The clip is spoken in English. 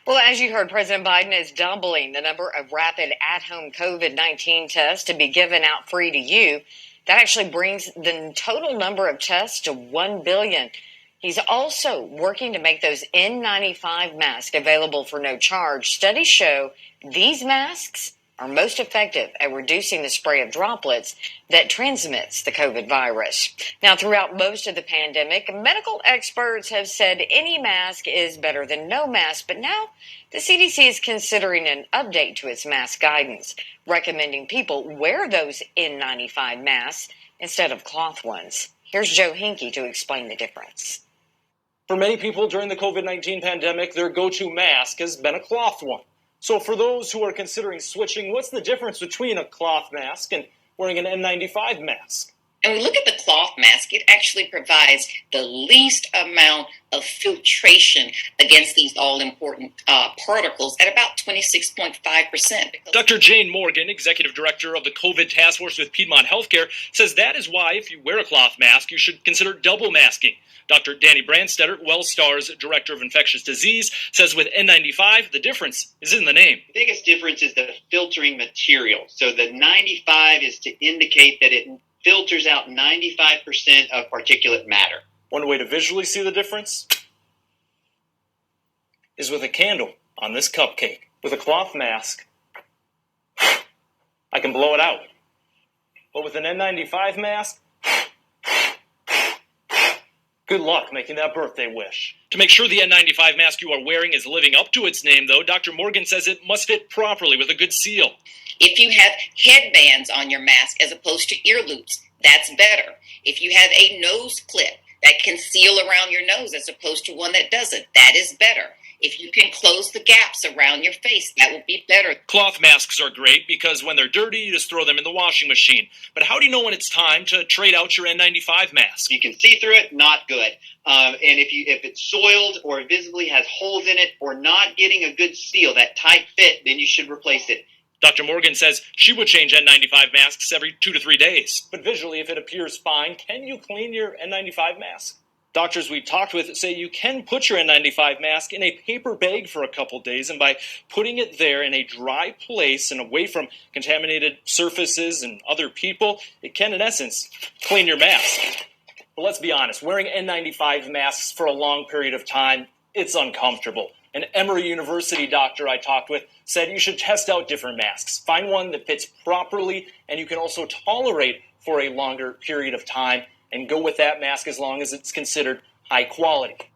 Well, as you heard, President Biden is doubling the number of rapid at-home COVID-19 tests to be given out free to you. That actually brings the total number of tests to 1 billion. He's also working to make those N95 masks available for no charge. Studies show these masks are most effective at reducing the spray of droplets that transmits the COVID virus. Now, throughout most of the pandemic, medical experts have said any mask is better than no mask, but now the CDC is considering an update to its mask guidance, recommending people wear those N95 masks instead of cloth ones. Here's Joe Hinkie to explain the difference. For many people during the COVID-19 pandemic, their go-to mask has been a cloth one. So for those who are considering switching, what's the difference between a cloth mask and wearing an N95 mask? And we look at the cloth mask, it actually provides the least amount of filtration against these all-important particles at about 26.5%. Dr. Jayne Morgan, Executive Director of the COVID Task Force with Piedmont Healthcare, says that is why if you wear a cloth mask, you should consider double masking. Dr. Danny Brandstetter, WellStar's Director of Infectious Disease, says with N95, the difference is in the name. The biggest difference is the filtering material. So the 95 is to indicate that it filters out 95% of particulate matter. One way to visually see the difference is with a candle on this cupcake. With a cloth mask, I can blow it out. But with an N95 mask, good luck making that birthday wish. To make sure the N95 mask you are wearing is living up to its name, though, Dr. Morgan says it must fit properly with a good seal. If you have headbands on your mask as opposed to ear loops, that's better. If you have a nose clip that can seal around your nose as opposed to one that doesn't, that is better. If you can close the gaps around your face, that would be better. Cloth masks are great because when they're dirty, you just throw them in the washing machine. But how do you know when it's time to trade out your N95 mask? You can see through it, not good. And if it's soiled or visibly has holes in it or not getting a good seal, that tight fit, then you should replace it. Dr. Morgan says she would change N95 masks every 2 to 3 days. But visually, if it appears fine, can you clean your N95 mask? Doctors we talked with say you can put your N95 mask in a paper bag for a couple days, and by putting it there in a dry place and away from contaminated surfaces and other people, it can, in essence, clean your mask. But let's be honest, wearing N95 masks for a long period of time, it's uncomfortable. An Emory University doctor I talked with said you should test out different masks. Find one that fits properly and you can also tolerate for a longer period of time, and go with that mask as long as it's considered high quality.